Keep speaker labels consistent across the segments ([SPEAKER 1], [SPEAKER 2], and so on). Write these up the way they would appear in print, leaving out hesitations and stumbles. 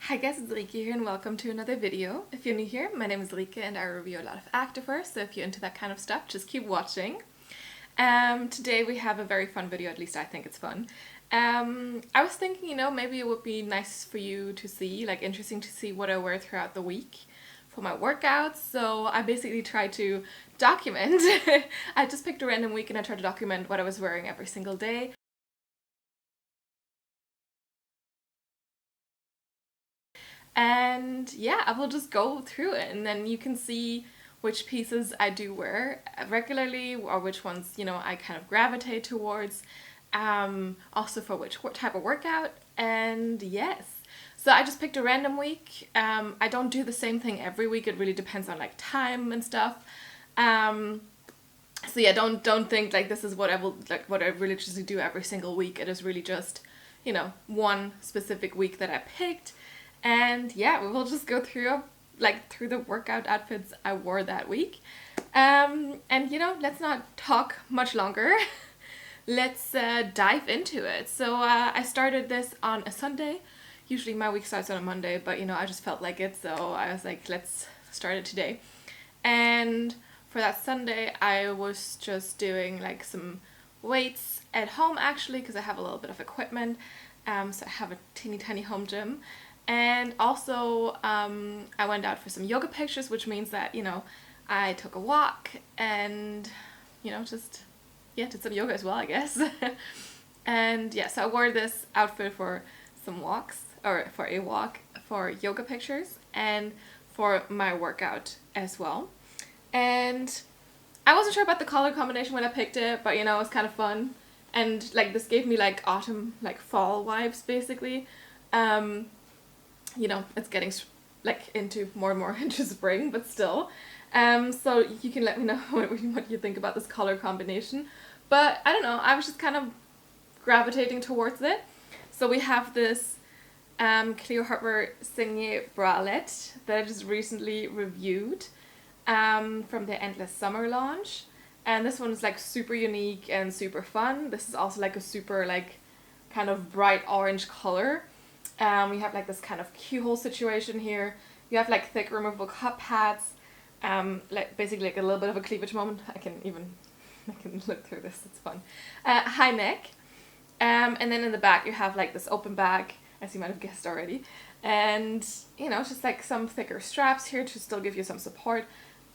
[SPEAKER 1] Hi guys, it's Rike here and welcome to another video. If you're new here, my name is Rike and I review a lot of activewear, so if you're into that kind of stuff, just keep watching. Today we have a very fun video, at least I think it's fun. I was thinking, maybe it would be nice for you to see, interesting to see what I wear throughout the week for my workouts, so I basically tried to document. I just picked a random week and I tried to document what I was wearing every single day. And yeah, I will just go through it and then you can see which pieces I do wear regularly or which ones, I kind of gravitate towards. Also for which type of workout. And yes, so I just picked a random week. I don't do the same thing every week. It really depends on time and stuff. So yeah, don't think this is what I religiously do every single week. It is really just, one specific week that I picked. And yeah, we will just go through through the workout outfits I wore that week. And let's not talk much longer. Let's dive into it. So I started this on a Sunday. Usually my week starts on a Monday, but I just felt like it, so I was like, let's start it today. And for that Sunday, I was just doing some weights at home actually, because I have a little bit of equipment. So I have a teeny tiny home gym. And also, I went out for some yoga pictures, which means that, I took a walk and, did some yoga as well, I guess. And yeah, so I wore this outfit for some walks, or for a walk, for yoga pictures, and for my workout as well. And I wasn't sure about the color combination when I picked it, but, it was kind of fun. And, this gave me, autumn, fall vibes, basically. It's getting into more and more into spring, but still. So you can let me know what you think about this color combination. But I don't know, I was just kind of gravitating towards it. So we have this Cleo Harper Signet Bralet that I just recently reviewed from the Endless Summer launch. And this one is super unique and super fun. This is also a super kind of bright orange color. We have this kind of keyhole situation here. You have thick removable cup pads, basically a little bit of a cleavage moment. I can look through this, it's fun. High neck, and then in the back you have this open back, as you might have guessed already, and just some thicker straps here to still give you some support.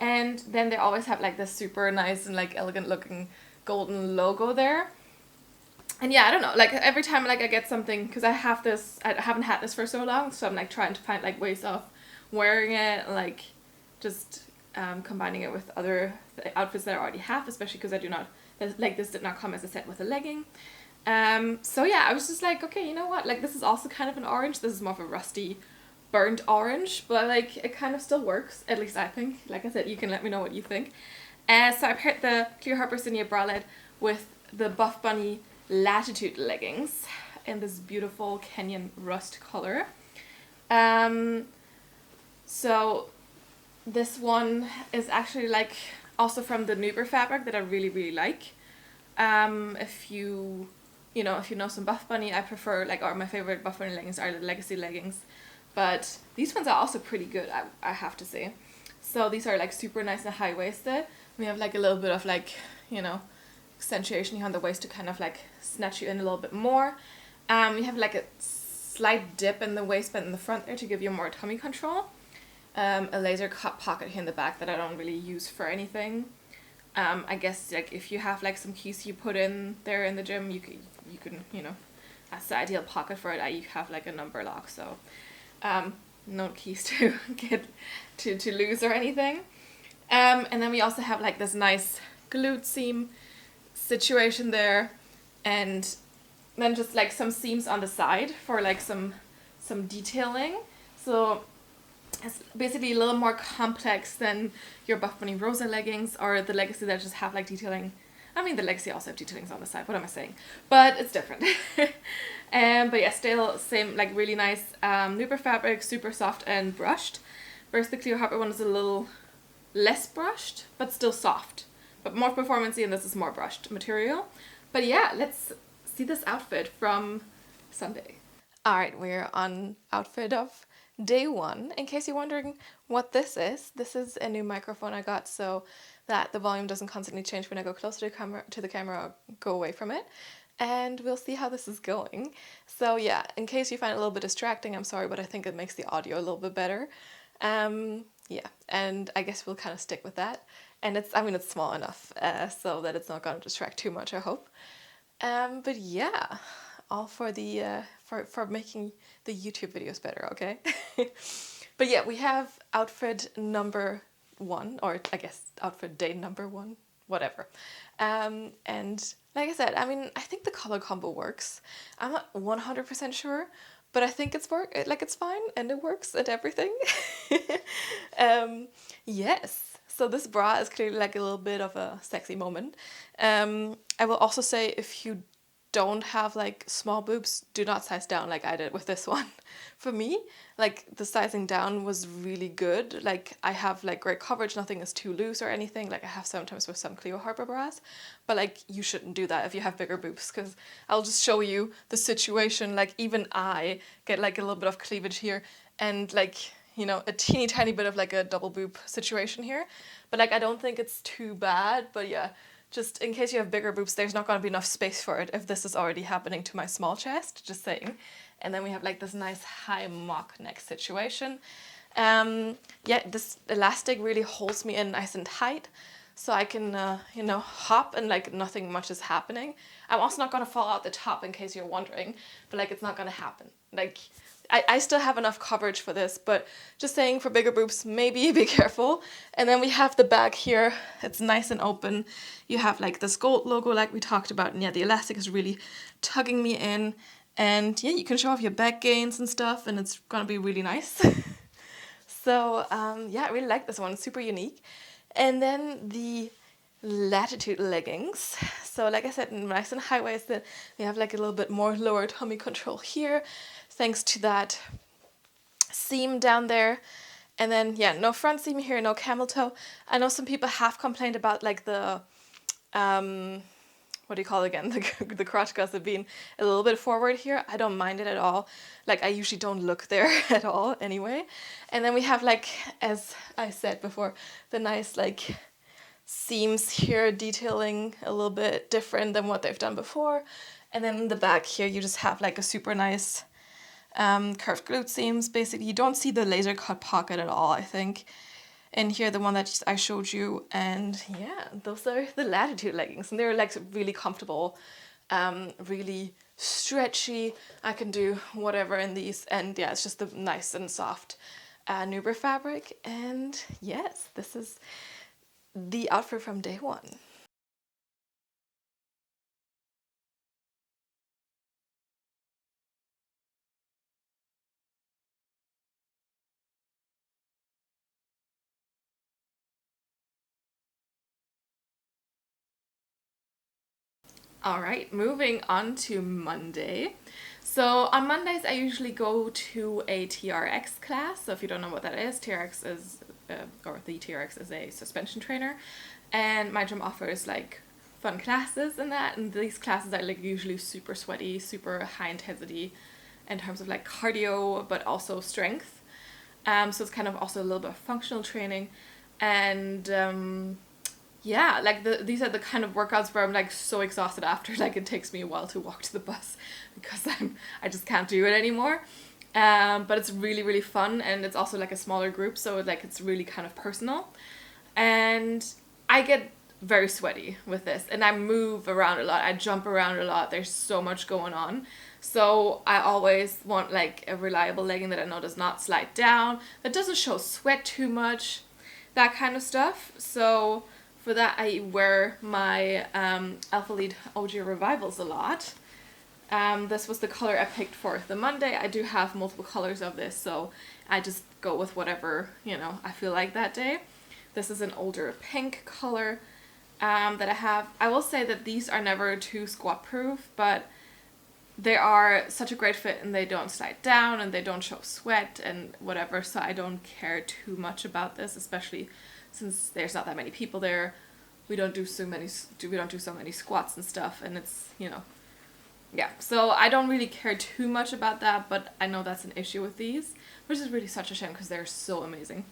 [SPEAKER 1] And then they always have this super nice and elegant looking golden logo there. And yeah, I don't know, every time I get something, because I haven't had this for so long, so I'm trying to find ways of wearing it, just combining it with other outfits that I already have, especially because I do not, this did not come as a set with a legging. So yeah, I was just okay, you know what, this is also kind of an orange. This is more of a rusty, burnt orange, but it kind of still works, at least I think. Like I said, you can let me know what you think. So I paired the Cleo Harper Signet Bralet with the Buffbunny Latitude leggings in this beautiful Kenyan rust color. So this one is actually also from the Nuber fabric that I really, really like. If you know some Buffbunny, I prefer or my favorite Buffbunny leggings are the Legacy leggings, but these ones are also pretty good, I have to say. So these are super nice and high-waisted. We have a little bit of accentuation here on the waist to kind of snatch you in a little bit more. You have a slight dip in the waistband in the front there to give you more tummy control. A laser cut pocket here in the back that I don't really use for anything. I guess if you have some keys you put in there in the gym, you can that's the ideal pocket for it. You have a number lock, so no keys to get to lose or anything. And then we also have this nice glute seam situation there, and then just some seams on the side for some detailing. So it's basically a little more complex than your Buffbunny Rosa leggings or the Legacy that just have detailing. I mean, the Legacy also have detailings on the side, what am I saying? But it's different. But yeah, still same really nice Nuber fabric, super soft and brushed, whereas the Cleo Harper one is a little less brushed but still soft, but more performancey, and this is more brushed material. But yeah, let's see this outfit from Sunday. Alright, we're on outfit of day one. In case you're wondering what this is a new microphone I got so that the volume doesn't constantly change when I go closer to the camera or go away from it. And we'll see how this is going. So yeah, in case you find it a little bit distracting, I'm sorry, but I think it makes the audio a little bit better. Yeah, and I guess we'll kind of stick with that. And it's small enough so that it's not going to distract too much, I hope. But yeah, all for the for making the YouTube videos better, okay? But yeah, we have outfit number 1, or I guess outfit day number 1, whatever. And like I said, I think the color combo works. I'm not 100% sure, but I think it's fine and it works and everything. Yes. So this bra is clearly like a little bit of a sexy moment. I will also say, if you don't have like small boobs, do not size down like I did with this one. For me, like the sizing down was really good. Like I have like great coverage, nothing is too loose or anything. Like I have sometimes with some Cleo Harper bras, but like you shouldn't do that if you have bigger boobs, because I'll just show you the situation. Like even I get like a little bit of cleavage here and like, you know, a teeny tiny bit of like a double boob situation here. But like I don't think it's too bad, but yeah, just in case you have bigger boobs, there's not going to be enough space for it if this is already happening to my small chest, just saying. And then we have like this nice high mock neck situation. Yeah, this elastic really holds me in nice and tight, so I can, you know, hop and like nothing much is happening. I'm also not going to fall out the top, in case you're wondering, but like it's not going to happen. Like I still have enough coverage for this, but just saying, for bigger boobs, maybe be careful. And then we have the back here. It's nice and open. You have like this gold logo like we talked about, and yeah, the elastic is really tugging me in. And yeah, you can show off your back gains and stuff, and it's gonna be really nice. So yeah, I really like this one, super unique. And then the Latitude leggings. So like I said, nice and high-waisted. We have like a little bit more lower tummy control here, thanks to that seam down there. And then yeah, no front seam here, no camel toe. I know some people have complained about like the what do you call it again, the crotch gusset being a little bit forward here. I don't mind it at all. Like I usually don't look there at all anyway. And then we have, like, as I said before, the nice like seams here, detailing a little bit different than what they've done before. And then in the back here you just have like a super nice curved glute seams. Basically you don't see the laser cut pocket at all, I think. And here the one that I showed you, and yeah, those are the Latitude leggings, and they're like really comfortable, really stretchy. I can do whatever in these, and yeah, it's just the nice and soft Nuber fabric. And yes, this is the outfit from day 1. All right, moving on to Monday. So on Mondays, I usually go to a TRX class. So if you don't know what that is, TRX is, or the TRX is a suspension trainer. And my gym offers like fun classes and that. And these classes are like usually super sweaty, super high intensity in terms of like cardio, but also strength. So it's kind of also a little bit of functional training. And yeah, like these are the kind of workouts where I'm like so exhausted after, like it takes me a while to walk to the bus because I just can't do it anymore. But it's really, really fun, and it's also like a smaller group, so like it's really kind of personal. And I get very sweaty with this, and I move around a lot, I jump around a lot, there's so much going on. So I always want like a reliable legging that I know does not slide down, that doesn't show sweat too much, that kind of stuff. So for that, I wear my Alphalete OG Revivals a lot. This was the color I picked for the Monday. I do have multiple colors of this, so I just go with whatever, you know, I feel like that day. This is an older pink color that I have. I will say that these are never too squat proof, but they are such a great fit, and they don't slide down and they don't show sweat and whatever, so I don't care too much about this, especially since there's not that many people there. We don't do so many squats and stuff, and it's, you know, yeah, so I don't really care too much about that, but I know that's an issue with these, which is really such a shame because they're so amazing.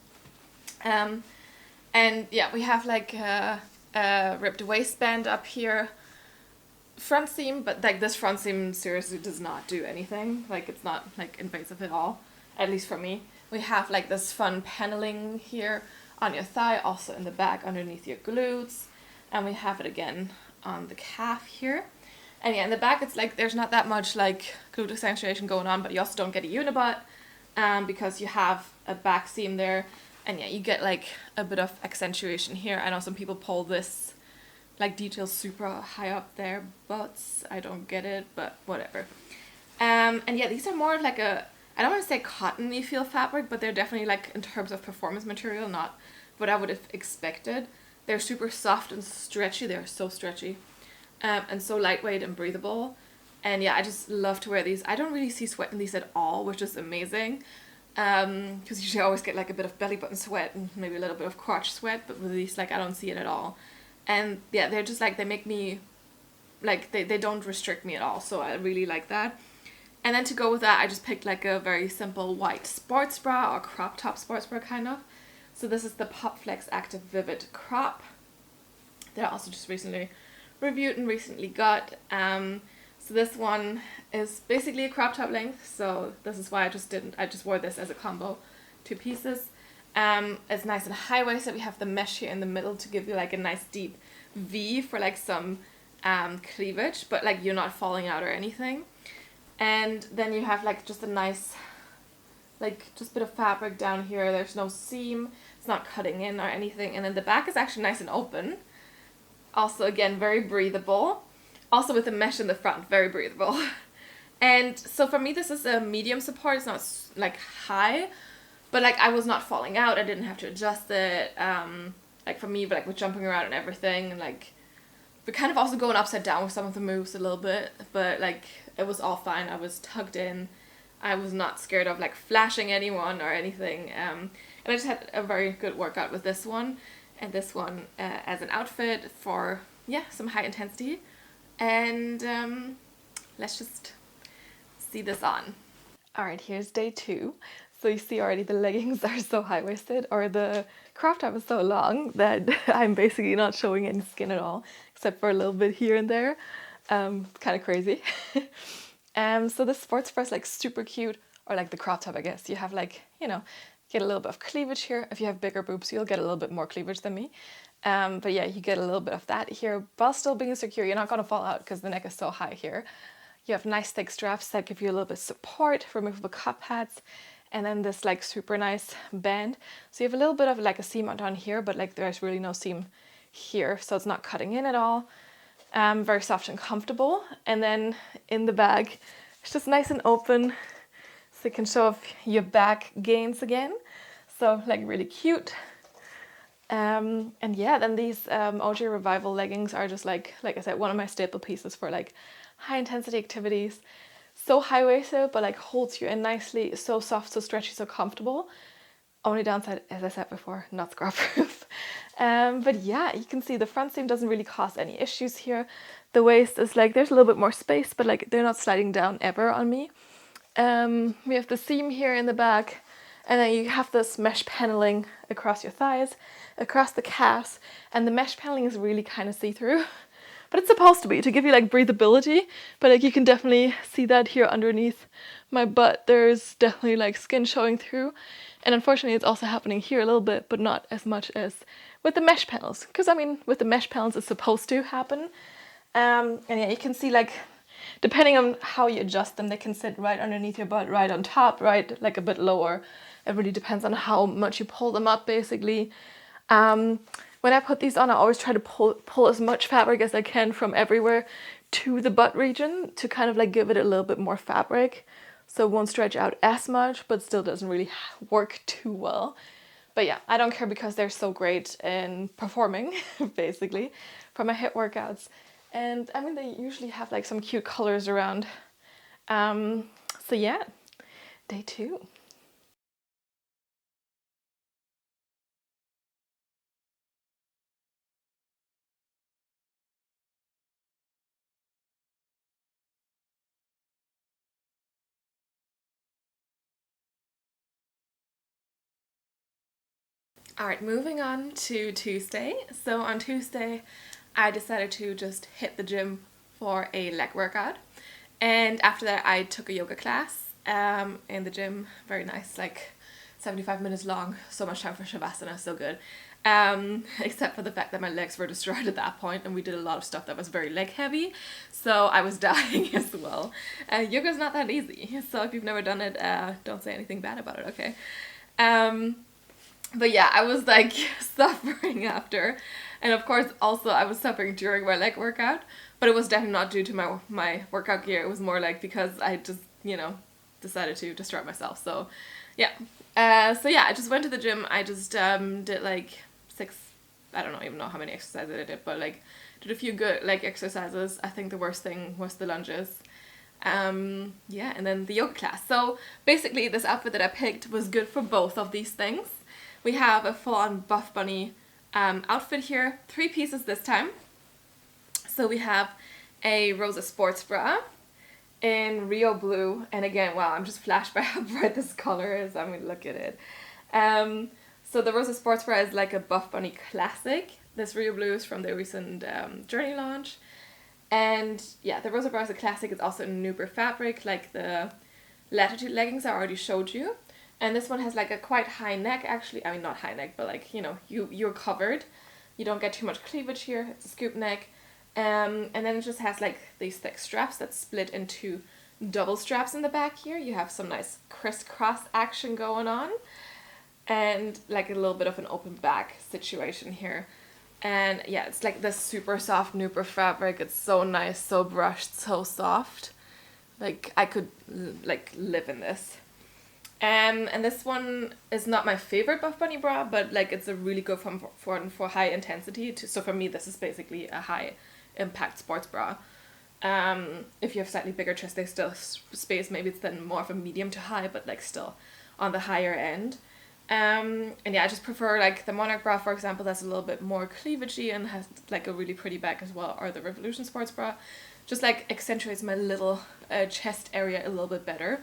[SPEAKER 1] Um, and yeah, we have like a ripped waistband up here, front seam, but like this front seam seriously does not do anything. Like it's not like invasive at all, at least for me. We have like this fun paneling here on your thigh, also in the back underneath your glutes, and we have it again on the calf here. And yeah, in the back it's like there's not that much like glute accentuation going on, but you also don't get a unibutt because you have a back seam there. And yeah, you get like a bit of accentuation here. I know some people pull this like details super high up their butts. I don't get it, but whatever. And yeah, these are more of like a, I don't want to say cottony feel fabric, but they're definitely like in terms of performance material, not what I would have expected. They're super soft and stretchy. They're so stretchy. And so lightweight and breathable. And yeah, I just love to wear these. I don't really see sweat in these at all, which is amazing. Because usually I always get like a bit of belly button sweat and maybe a little bit of crotch sweat, but with these, like, I don't see it at all. And yeah, they're just like, they make me, like, they don't restrict me at all, so I really like that. And then to go with that, I just picked like a very simple white sports bra or crop top sports bra kind of. So this is the Popflex Active Vivid Crop that I also just recently reviewed and recently got. So this one is basically a crop top length, so this is why I just wore this as a combo, 2 pieces. It's nice and high waisted. We have the mesh here in the middle to give you like a nice deep V for like some cleavage, but like you're not falling out or anything. And then you have like just a nice, like just bit of fabric down here. There's no seam, it's not cutting in or anything. And then the back is actually nice and open. Also, again, very breathable. Also with the mesh in the front, very breathable. And so for me, this is a medium support. It's not like high, but like I was not falling out. I didn't have to adjust it. Like for me, but like with jumping around and everything, and like we're kind of also going upside down with some of the moves a little bit, but like it was all fine. I was tugged in. I was not scared of like flashing anyone or anything. And I just had a very good workout with this one. And this one as an outfit for, yeah, some high intensity. And let's just see this on. Alright, here's day 2. So you see already the leggings are so high-waisted, or the crop top is so long that I'm basically not showing any skin at all, except for a little bit here and there. Kind of crazy. So this sports bra is like super cute, or like the crop top, I guess. You have like, you know, get a little bit of cleavage here. If you have bigger boobs, you'll get a little bit more cleavage than me. But yeah, you get a little bit of that here, while still being secure. You're not going to fall out because the neck is so high here. You have nice thick straps that give you a little bit of support, removable cup pads, and then this like super nice band. So you have a little bit of like a seam down here, but like there's really no seam here, so it's not cutting in at all. Very soft and comfortable. And then in the bag, it's just nice and open, so you can show off your back gains again. So like really cute. And yeah, then these OG Revival leggings are just like I said, one of my staple pieces for like high intensity activities. So high waisted, but like holds you in nicely. So soft, so stretchy, so comfortable. Only downside, as I said before, not scrub proof. But yeah, you can see the front seam doesn't really cause any issues here. The waist is like, there's a little bit more space, but like they're not sliding down ever on me. We have the seam here in the back, and then you have this mesh paneling across your thighs, across the calves, and the mesh paneling is really kind of see-through. But it's supposed to be, to give you like breathability, but like you can definitely see that here underneath my butt. There's definitely like skin showing through. And unfortunately it's also happening here a little bit, but not as much as with the mesh panels. Because I mean, with the mesh panels it's supposed to happen. And yeah, you can see like, depending on how you adjust them, they can sit right underneath your butt, right on top, right like a bit lower. It really depends on how much you pull them up basically. When I put these on, I always try to pull as much fabric as I can from everywhere to the butt region to kind of like give it a little bit more fabric. So it won't stretch out as much, but still doesn't really work too well. But yeah, I don't care because they're so great in performing, basically, for my HIIT workouts. And I mean, they usually have like some cute colors around. So yeah, day 2. Alright, moving on to Tuesday. So on Tuesday, I decided to just hit the gym for a leg workout. And after that, I took a yoga class in the gym. Very nice, like 75 minutes long. So much time for Shavasana, so good. Except for the fact that my legs were destroyed at that point, and we did a lot of stuff that was very leg heavy. So I was dying as well. Yoga's not that easy. So if you've never done it, don't say anything bad about it, okay? But yeah, I was like suffering after, and of course also I was suffering during my leg workout, but it was definitely not due to my workout gear. It was more like because I just, decided to destroy myself. So yeah, I just went to the gym. I just did like 6, I don't even know how many exercises I did, but like did a few good leg exercises. I think the worst thing was the lunges. And then the yoga class. So basically this outfit that I picked was good for both of these things. We have a full-on Buffbunny outfit here, 3 pieces this time. So we have a Rosa sports bra in Rio blue, and again, wow, I'm just flashed by how bright this color is. I mean, look at it. So the Rosa sports bra is like a Buffbunny classic. This Rio blue is from the recent Journey launch. And yeah, the Rosa bra is a classic. It's also in Nuber fabric, like the Latitude leggings I already showed you. And this one has like a quite high neck, actually. I mean, not high neck, but like, you're covered. You don't get too much cleavage here. It's a scoop neck. And then it just has like these thick straps that split into double straps in the back here. You have some nice crisscross action going on. And like a little bit of an open back situation here. And yeah, it's like this super soft Nuber fabric. It's so nice, so brushed, so soft. Like I could like live in this. And this one is not my favorite Buffbunny bra, but like it's a really good for high intensity. So for me, this is basically a high impact sports bra. If you have slightly bigger chest, there's still space. Maybe it's then more of a medium to high, but like still on the higher end. And yeah, I just prefer like the Monarch bra, for example, that's a little bit more cleavagey and has like a really pretty back as well, or the Revolution sports bra. Just like accentuates my little chest area a little bit better.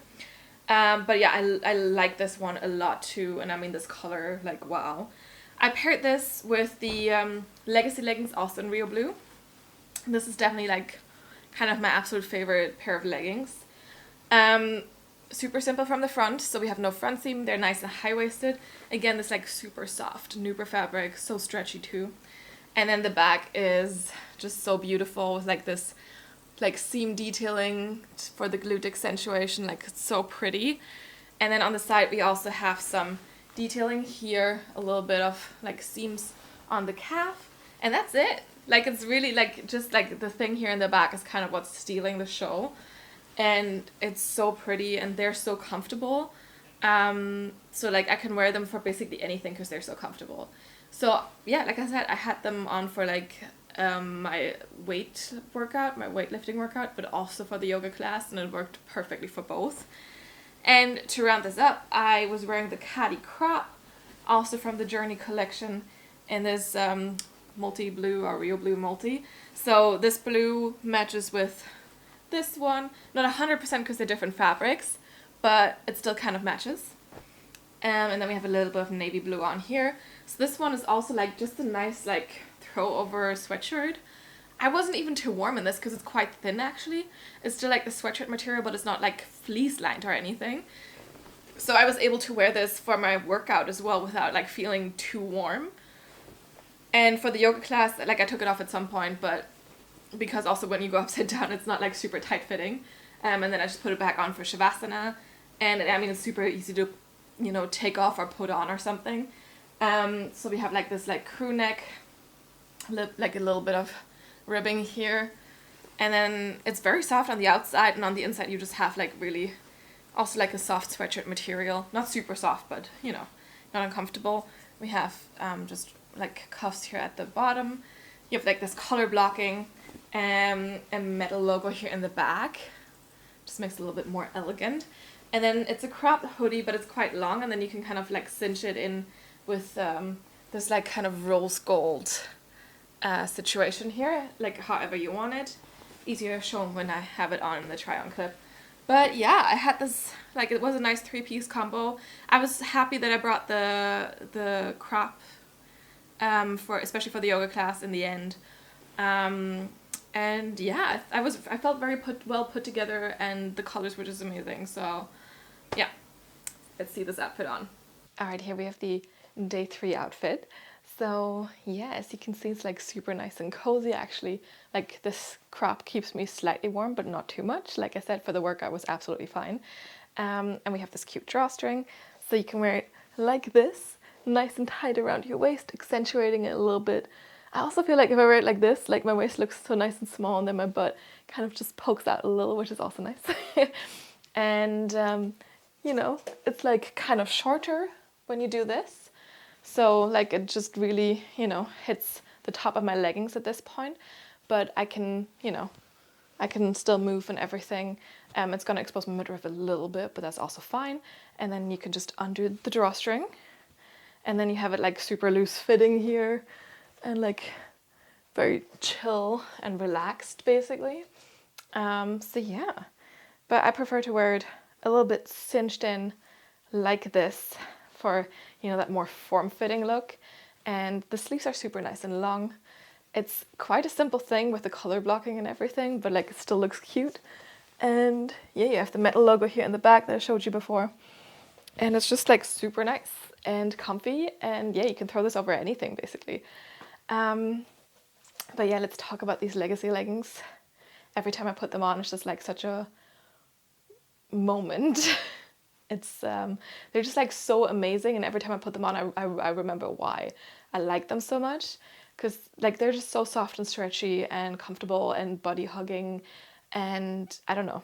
[SPEAKER 1] But yeah, I like this one a lot too, and I mean this color, like wow. I paired this with the Legacy leggings, also in Rio blue. This is definitely like kind of my absolute favorite pair of leggings. Super simple from the front, so we have no front seam. They're nice and high-waisted. Again, this like super soft Nuber fabric, so stretchy too. And then the back is just so beautiful with like this like seam detailing for the glute accentuation, like it's so pretty. And then on the side we also have some detailing here, a little bit of like seams on the calf, and that's it. Like it's really like just like the thing here in the back is kind of what's stealing the show, and it's so pretty and they're so comfortable. So like I can wear them for basically anything because they're so comfortable. So yeah, like I said, I had them on for like my weightlifting workout, but also for the yoga class, and it worked perfectly for both. And to round this up, I was wearing the Cadi crop, also from the Journey collection, in this multi blue or Rio blue multi. So this blue matches with this one, not 100% because they're different fabrics, but it still kind of matches. And then we have a little bit of navy blue on here. So this one is also like just a nice like throw over sweatshirt. I wasn't even too warm in this because it's quite thin actually. It's still like the sweatshirt material, but it's not like fleece lined or anything. So I was able to wear this for my workout as well without like feeling too warm. And for the yoga class, like I took it off at some point, but because also when you go upside down, it's not like super tight fitting. And then I just put it back on for Shavasana. And I mean, it's super easy to, take off or put on or something. So we have like this like crew neck, like a little bit of ribbing here. And then it's very soft on the outside, and on the inside you just have like really also like a soft sweatshirt material. Not super soft, but not uncomfortable. We have just like cuffs here at the bottom. You have like this color blocking and a metal logo here in the back. Just makes it a little bit more elegant. And then it's a cropped hoodie, but it's quite long, and then you can kind of like cinch it in with this like kind of rose gold situation here, like however you want it. Easier shown when I have it on the try-on clip. But yeah, I had this, like, it was a nice three-piece combo. I was happy that I brought the crop for, especially for the yoga class in the end. Um, and yeah, I felt very well put together, and the colors were just amazing. So yeah, let's see this outfit on. All right, here we have the day 3 outfit. So yeah, as you can see, it's like super nice and cozy actually. Like this crop keeps me slightly warm, but not too much. Like I said, for the workout was absolutely fine. And we have this cute drawstring, so you can wear it like this, nice and tight around your waist, accentuating it a little bit. I also feel like if I wear it like this, like my waist looks so nice and small, and then my butt kind of just pokes out a little, which is also nice. And you know, it's like kind of shorter when you do this. So like it just really, you know, hits the top of my leggings at this point, but I can, you know, I can still move and everything. It's going to expose my midriff a little bit, but that's also fine. And then you can just undo the drawstring, and then you have it like super loose fitting here, and like very chill and relaxed basically. So yeah, but I prefer to wear it a little bit cinched in like this for, you know, that more form-fitting look. And the sleeves are super nice and long. It's quite a simple thing with the color blocking and everything, but like it still looks cute. And yeah, you have the metal logo here in the back that I showed you before. And it's just like super nice and comfy. And yeah, you can throw this over anything basically. But yeah, let's talk about these legacy leggings. Every time I put them on, it's just like such a moment. It's they're just like so amazing, and every time I put them on, I remember why I like them so much, because like they're just so soft and stretchy and comfortable and body hugging, and I don't know.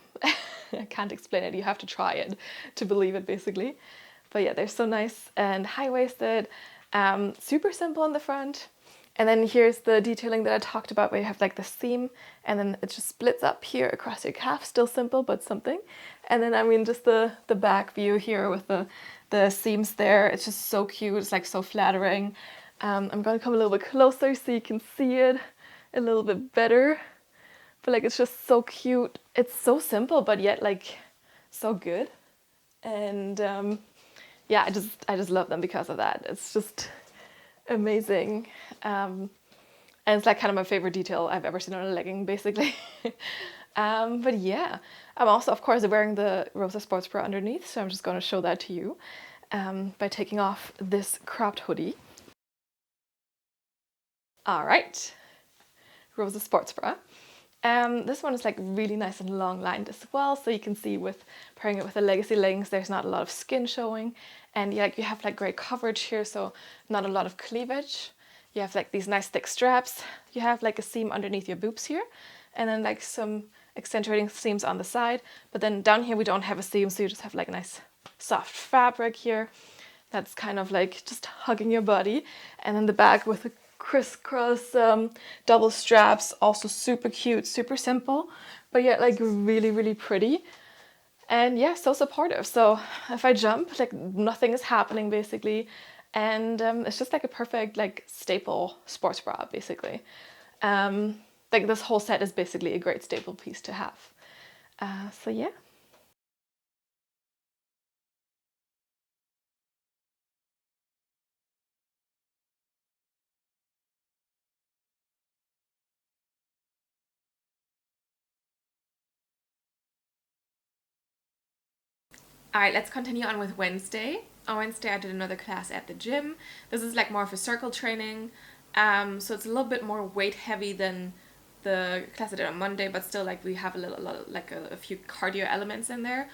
[SPEAKER 1] I can't explain it. You have to try it to believe it basically. But yeah, they're so nice and high-waisted, super simple in the front. And then here's the detailing that I talked about, where you have like the seam, and then it just splits up here across your calf, still simple, but something. And then, I mean, just the back view here with the seams there, it's just so cute, it's like so flattering. I'm gonna come a little bit closer so you can see it a little bit better. But like, it's just so cute. It's so simple, but yet like so good. And yeah, I just love them because of that. It's just amazing. And it's like kind of my favorite detail I've ever seen on a legging, basically. But yeah, I'm also, of course, wearing the Rosa sports bra underneath, so I'm just going to show that to you by taking off this cropped hoodie. All right, Rosa sports bra. This one is like really nice and long lined as well, so you can see with pairing it with the legacy leggings, there's not a lot of skin showing, and yeah, you have like great coverage here, so not a lot of cleavage. You have like these nice thick straps. You have like a seam underneath your boobs here, and then like some accentuating seams on the side. But then down here we don't have a seam, so you just have like a nice soft fabric here that's kind of like just hugging your body. And then the back with the crisscross double straps, also super cute, super simple, but yet like really, really pretty. And yeah, so supportive. So if I jump, like nothing is happening basically. And it's just like a perfect like staple sports bra basically. Like this whole set is basically a great staple piece to have. So yeah. All right, let's continue on with Wednesday. On Wednesday, I did another class at the gym. This is like more of a circle training. So it's a little bit more weight heavy than the class I did on Monday, but still like we have a few cardio elements in there.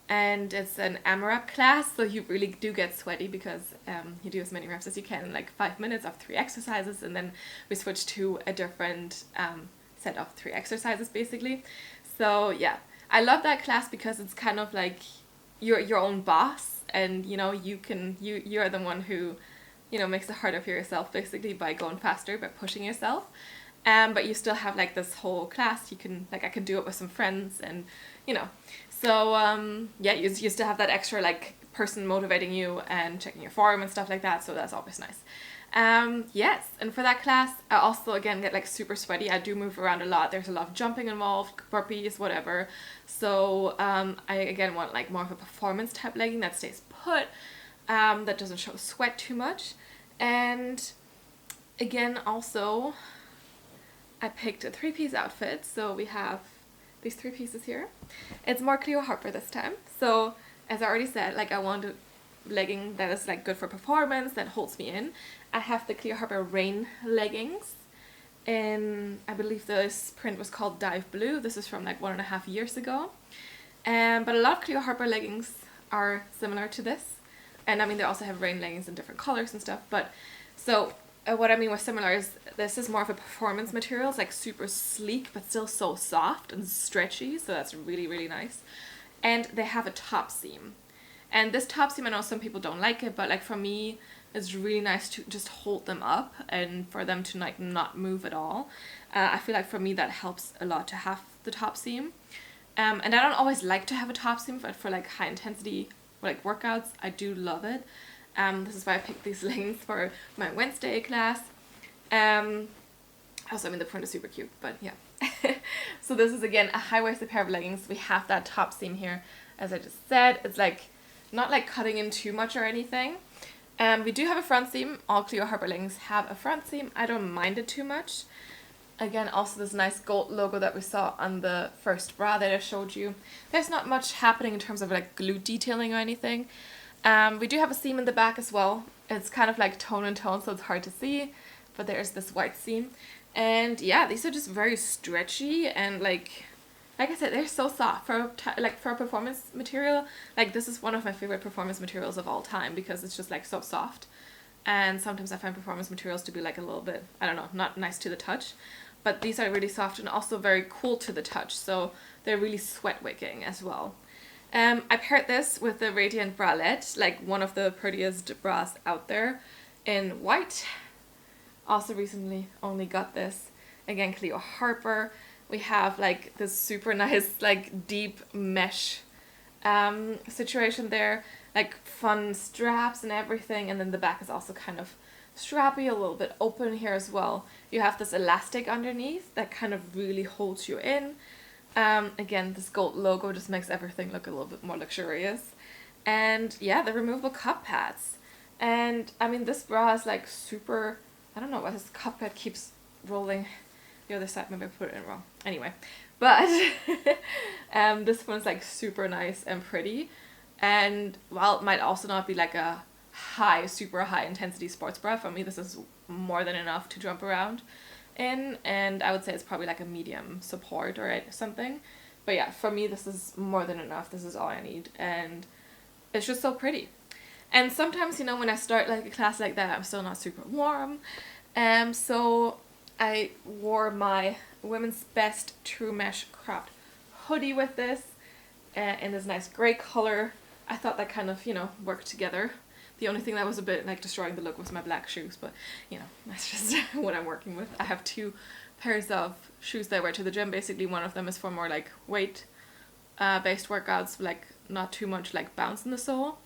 [SPEAKER 1] And it's an AMRAP class, so you really do get sweaty because you do as many reps as you can in like 5 minutes of 3 exercises, and then we switch to a different set of 3 exercises basically. So yeah, I love that class because it's kind of like you're your own boss, and you know you're the one who, you know, makes it harder for yourself basically by going faster, by pushing yourself. But you still have like this whole class. You can like I can do it with some friends, and you know, so yeah, you still have that extra like person motivating you and checking your form and stuff like that, so that's always nice. Yes, and for that class, I also again get like super sweaty. I do move around a lot. There's a lot of jumping involved, burpees, whatever. So I again want like more of a performance type legging that stays put, that doesn't show sweat too much. And again, also, I picked a 3-piece outfit. So we have these 3 pieces here. It's more Cleo Harper this time. So as I already said, like I want a legging that is like good for performance, that holds me in. I have the Cleo Harper Rain leggings, and I believe this print was called Dive Blue. This is from like 1.5 years ago. But a lot of Cleo Harper leggings are similar to this. And I mean, they also have rain leggings in different colors and stuff. But so what I mean with similar is this is more of a performance material. It's like super sleek, but still so soft and stretchy. So that's really, really nice. And they have a top seam. And this top seam, I know some people don't like it, but like for me, it's really nice to just hold them up and for them to like not move at all. I feel like for me that helps a lot to have the top seam. And I don't always like to have a top seam, but for like high intensity like workouts, I do love it. This is why I picked these leggings for my Wednesday class. Also, I mean, the print is super cute, but yeah. So this is again a high-waisted pair of leggings. We have that top seam here, as I just said. It's like not like cutting in too much or anything. We do have a front seam. All Cleo Harper leggings have a front seam. I don't mind it too much. Again, also this nice gold logo that we saw on the first bra that I showed you. There's not much happening in terms of like glute detailing or anything. We do have a seam in the back as well. It's kind of like tone and tone, so it's hard to see, but there's this white seam. And yeah, these are just very stretchy and like I said, they're so soft for a performance material. Like this is one of my favorite performance materials of all time because it's just like so soft. And sometimes I find performance materials to be like a little bit, I don't know, not nice to the touch. But these are really soft and also very cool to the touch. So they're really sweat wicking as well. I paired this with the Radiant Bralet, like one of the prettiest bras out there, in white. Also recently only got this. Again, Cleo Harper. We have like this super nice like deep mesh situation there, like fun straps and everything, and then the back is also kind of strappy, a little bit open here as well. You have this elastic underneath that kind of really holds you in. Again, this gold logo just makes everything look a little bit more luxurious. And yeah, the removable cup pads. And I mean, this bra is like super, I don't know why this cup pad keeps rolling the other side. Maybe I put it in wrong. Anyway, but this one's like super nice and pretty. And while it might also not be like a super high intensity sports bra, for me this is more than enough to jump around in, and I would say it's probably like a medium support or something. But yeah, for me this is more than enough. This is all I need, and it's just so pretty. And sometimes, you know, when I start like a class like that, I'm still not super warm, so I wore my Women's Best True Mesh cropped hoodie with this in this nice gray color. I thought that kind of, you know, worked together. The only thing that was a bit like destroying the look was my black shoes, but you know, that's just what I'm working with. I have 2 pairs of shoes that I wear to the gym. Basically, one of them is for more like weight based workouts, like not too much like bounce in the sole.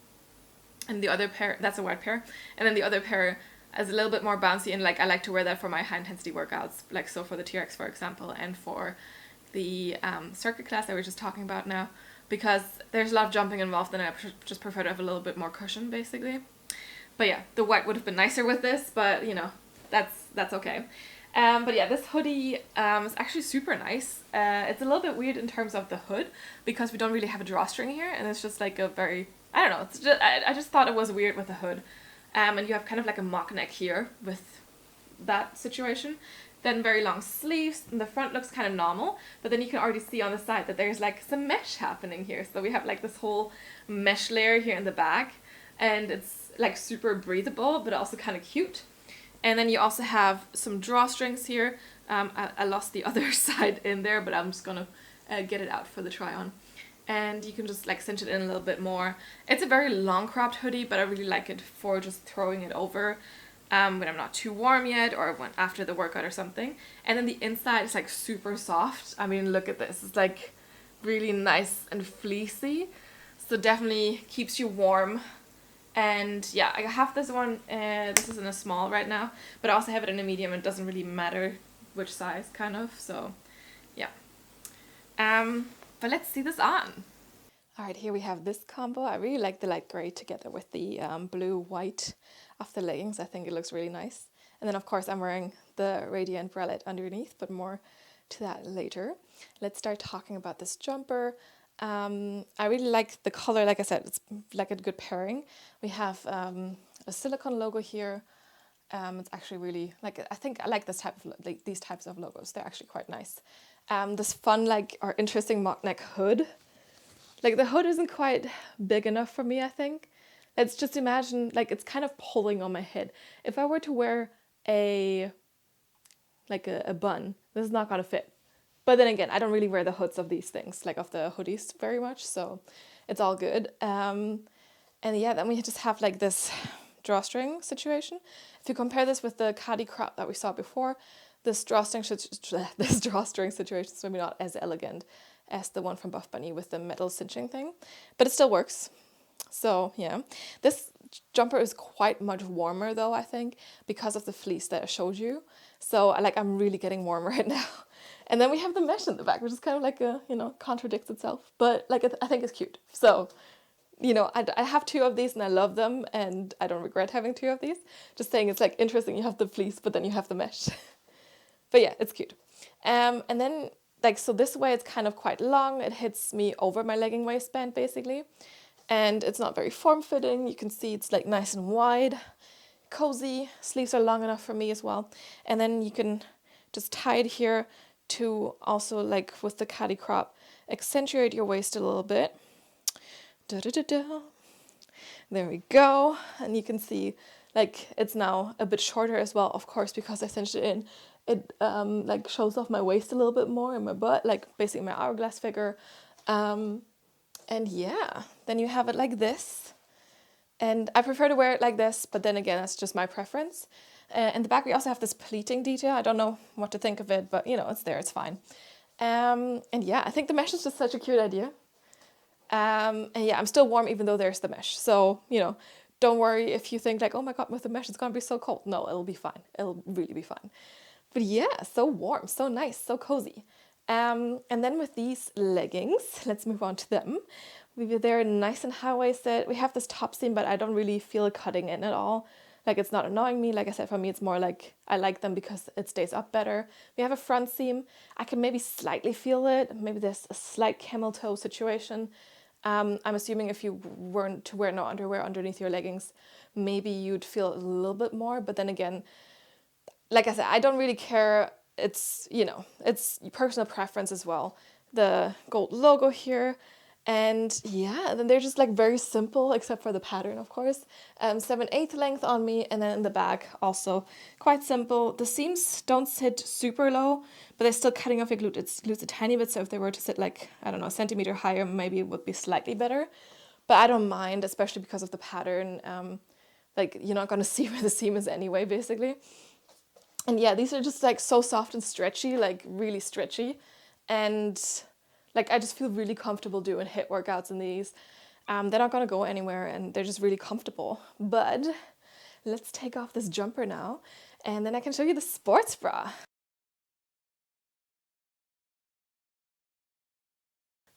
[SPEAKER 1] And the other pair, that's a white pair. And then the other pair is a little bit more bouncy, and like I like to wear that for my high intensity workouts, like so for the TRX, for example, and for the circuit class that we were just talking about now, because there's a lot of jumping involved and I just prefer to have a little bit more cushion basically. But yeah, the white would have been nicer with this, but you know, that's okay. But yeah, this hoodie is actually super nice. It's a little bit weird in terms of the hood because we don't really have a drawstring here, and it's just like a very, I don't know, it's just, I just thought it was weird with the hood. And you have kind of like a mock neck here with that situation. Then very long sleeves, and the front looks kind of normal, but then you can already see on the side that there's like some mesh happening here. So we have like this whole mesh layer here in the back, and it's like super breathable, but also kind of cute. And then you also have some drawstrings here. I lost the other side in there, but I'm just gonna get it out for the try on. And you can just like cinch it in a little bit more. It's a very long cropped hoodie, but I really like it for just throwing it over when I'm not too warm yet, or when after the workout or something. And then the inside is like super soft. I mean, look at this. It's like really nice and fleecy. So definitely keeps you warm. And yeah, I have this one, this is in a small right now, but I also have it in a medium. It doesn't really matter which size, kind of, so yeah. But let's see this on. Alright, here we have this combo. I really like the light grey together with the blue white of the leggings. I think it looks really nice. And then of course I'm wearing the Radiant Bralet underneath, but more to that later. Let's start talking about this jumper. I really like the color. Like I said, it's like a good pairing. We have a silicone logo here. It's actually really, like, I think I like this type of, like, these types of logos. They're actually quite nice. This fun, like, or interesting mock neck hood. Like, the hood isn't quite big enough for me, I think. Let's just imagine, like, it's kind of pulling on my head. If I were to wear a bun, this is not gonna fit. But then again, I don't really wear the hoods of these things, like of the hoodies very much, so it's all good. And yeah, then we just have like this drawstring situation. If you compare this with the Cadi crop that we saw before, this drawstring situation is maybe not as elegant as the one from Buffbunny with the metal cinching thing, but it still works. So yeah, this jumper is quite much warmer though, I think, because of the fleece that I showed you. So I'm really getting warm right now. And then we have the mesh in the back, which is kind of like a, contradicts itself, but like I think it's cute. So, I have two of these and I love them and I don't regret having two of these. Just saying, it's like interesting, you have the fleece, but then you have the mesh. But yeah, it's cute. And then so this way it's kind of quite long. It hits me over my legging waistband basically. And it's not very form-fitting. You can see it's like nice and wide, cozy. Sleeves are long enough for me as well. And then you can just tie it here to also, like with the Cadi crop, accentuate your waist a little bit. Da-da-da-da. There we go. And you can see like it's now a bit shorter as well, of course, because I cinched it in. It like shows off my waist a little bit more and my butt, like basically my hourglass figure. And yeah, then you have it like this. And I prefer to wear it like this, but then again, that's just my preference. In the back, we also have this pleating detail. I don't know what to think of it, but it's there, it's fine. And yeah, I think the mesh is just such a cute idea. And yeah, I'm still warm even though there's the mesh. So, don't worry if you think like, oh my God, with the mesh, it's gonna be so cold. No, it'll be fine. It'll really be fine. But yeah, so warm, so nice, so cozy. And then with these leggings, let's move on to them. They're nice and high-waisted. We have this top seam, but I don't really feel it cutting in at all. Like, it's not annoying me. Like I said, for me, it's more like I like them because it stays up better. We have a front seam. I can maybe slightly feel it. Maybe there's a slight camel toe situation. I'm assuming if you weren't to wear no underwear underneath your leggings, maybe you'd feel it a little bit more. But then again, like I said, I don't really care. It's, it's personal preference as well. The gold logo here. And yeah, then they're just like very simple, except for the pattern, of course. 7/8 length on me, and then in the back also quite simple. The seams don't sit super low, but they're still cutting off your glutes a tiny bit. So if they were to sit like, I don't know, a centimeter higher, maybe it would be slightly better. But I don't mind, especially because of the pattern. Like you're not gonna see where the seam is anyway, basically. And yeah, these are just like so soft and stretchy, like really stretchy. And like I just feel really comfortable doing HIIT workouts in these. They're not gonna go anywhere and they're just really comfortable. But let's take off this jumper now and then I can show you the sports bra.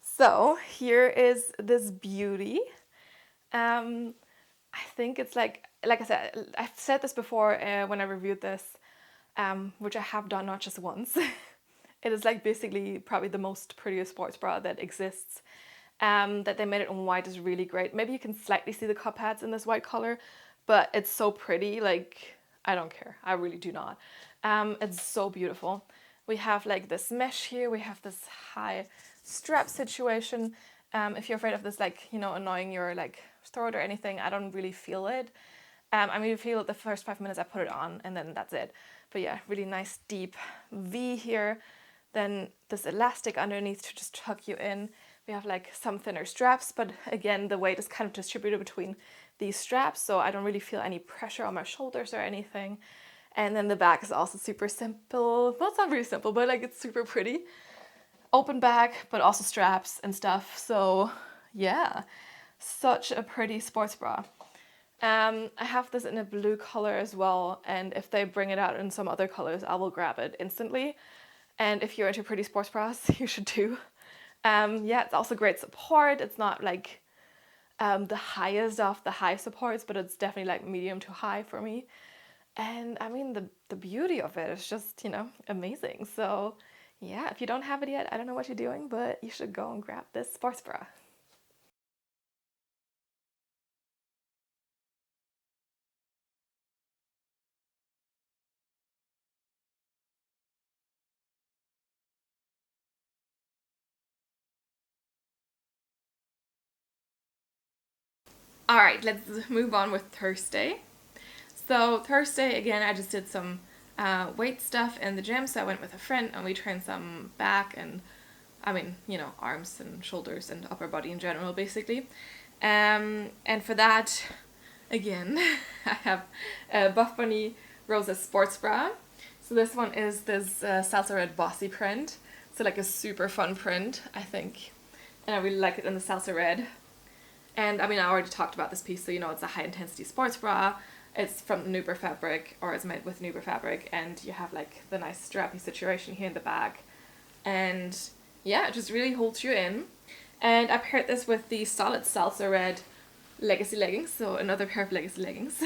[SPEAKER 1] So here is this beauty. I think it's like I said, I've said this before when I reviewed this, which I have done not just once. It is like basically probably the most prettiest sports bra that exists. That they made it in white is really great. Maybe you can slightly see the cup pads in this white color, but it's so pretty. Like, I don't care. I really do not. It's so beautiful. We have like this mesh here. We have this high strap situation. If you're afraid of this, like, annoying your like throat or anything, I don't really feel it. I mean, you feel it the first 5 minutes I put it on and then that's it. But yeah, really nice deep V here. Then this elastic underneath to just tuck you in. We have like some thinner straps, but again, the weight is kind of distributed between these straps, so I don't really feel any pressure on my shoulders or anything. And then the back is also super simple. Well, it's not really simple, but like it's super pretty. Open back, but also straps and stuff. So yeah, such a pretty sports bra. I have this in a blue color as well, and if they bring it out in some other colors, I will grab it instantly. And if you're into pretty sports bras, you should too. Yeah, it's also great support. It's not like the highest of the high supports, but it's definitely like medium to high for me. And I mean, the beauty of it is just, you know, amazing. So yeah, if you don't have it yet, I don't know what you're doing, but you should go and grab this sports bra. All right, let's move on with Thursday. So Thursday, again, I just did some weight stuff in the gym. So I went with a friend and we trained some back and, I mean, you know, arms and shoulders and upper body in general, basically. And for that, again, I have a Buffbunny Rosa sports bra. So this one is this salsa red bossy print. So like a super fun print, I think. And I really like it in the salsa red. And I mean, I already talked about this piece, so you know it's a high intensity sports bra. It's from the Nuber fabric, or it's made with Nuber fabric, and you have like the nice strappy situation here in the back. And yeah, it just really holds you in. And I paired this with the solid salsa red legacy leggings, so another pair of legacy leggings.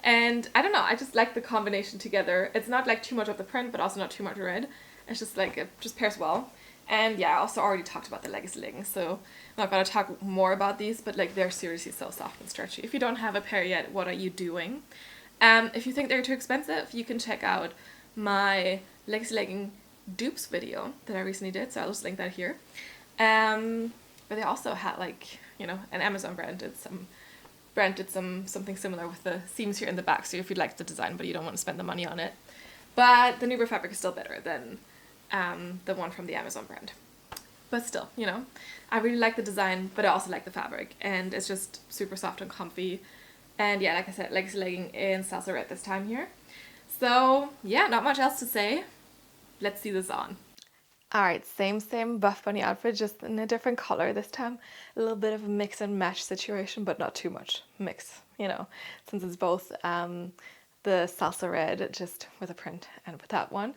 [SPEAKER 1] And I don't know, I just like the combination together. It's not like too much of the print, but also not too much red. It's just like, it just pairs well. And yeah, I also already talked about the legacy leggings, so I'm not gonna talk more about these, but like they're seriously so soft and stretchy. If you don't have a pair yet, what are you doing? If you think they're too expensive, you can check out my legacy legging dupes video that I recently did, so I'll just link that here. But they also had like, you know, an Amazon brand did something similar with the seams here in the back, so if you like the design but you don't want to spend the money on it. But the Nuber fabric is still better than the one from the Amazon brand. But still, you know, I really like the design, but I also like the fabric, and it's just super soft and comfy. And yeah, like I said, legacy legging in salsa red this time here. So yeah, not much else to say. Let's see this on. Alright, same Buffbunny outfit, just in a different color this time. A little bit of a mix and match situation, but not too much mix, you know, since it's both the salsa red, just with a print, and with that one.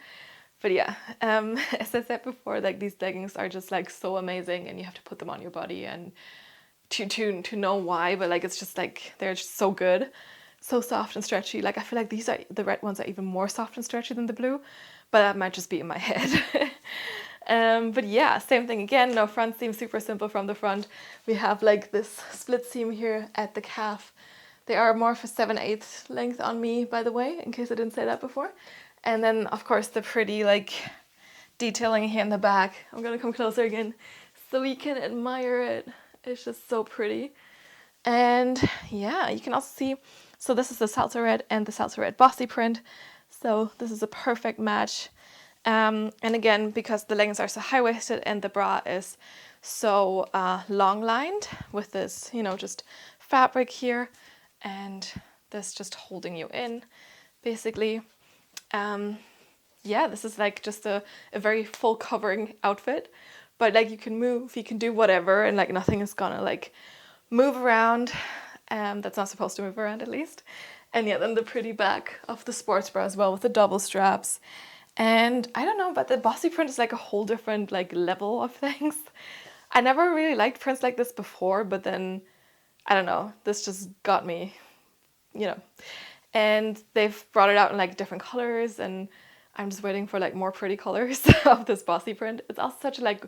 [SPEAKER 1] But yeah, as I said before, like these leggings are just like so amazing, and you have to put them on your body and to know why, but like it's just like they're just so good, so soft and stretchy. Like I feel like the red ones are even more soft and stretchy than the blue, but that might just be in my head. But yeah, same thing again. No front seam, super simple from the front. We have like this split seam here at the calf. They are more of a 7/8 length on me, by the way, in case I didn't say that before. And then of course the pretty like detailing here in the back. I'm gonna come closer again so you can admire it. It's just so pretty. And yeah, you can also see, so this is the salsa red and the salsa red bossy print. So this is a perfect match. And again, because the leggings are so high-waisted and the bra is so long lined with this, you know, just fabric here and this just holding you in, basically. Yeah, this is like just a very full covering outfit, but like you can move, you can do whatever, and like nothing is gonna like move around. That's not supposed to move around, at least. And yeah, then the pretty back of the sports bra as well with the double straps. And I don't know, but the bossy print is like a whole different like level of things. I never really liked prints like this before, but then I don't know, this just got me, you know. And they've brought it out in like different colors, and I'm just waiting for like more pretty colors of this bossy print. It's also such like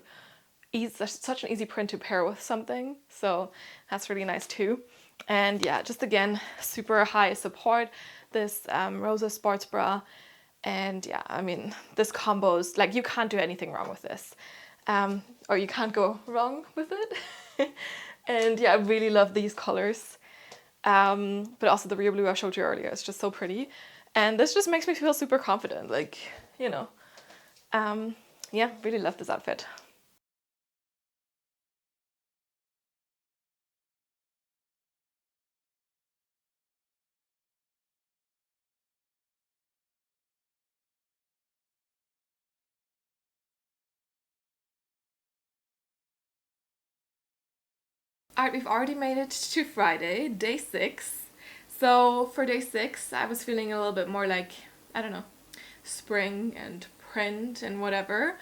[SPEAKER 1] such an easy print to pair with something, so that's really nice too. And yeah, just again, super high support, this Rosa sports bra. And yeah, I mean, this combo is like, you can't do anything wrong with this, or you can't go wrong with it. And yeah, I really love these colors, but also the real blue I showed you earlier is just so pretty, and this just makes me feel super confident, like, you know. Yeah, really love this outfit. Alright, we've already made it to Friday, day 6. So for day 6, I was feeling a little bit more like, I don't know, spring and print and whatever.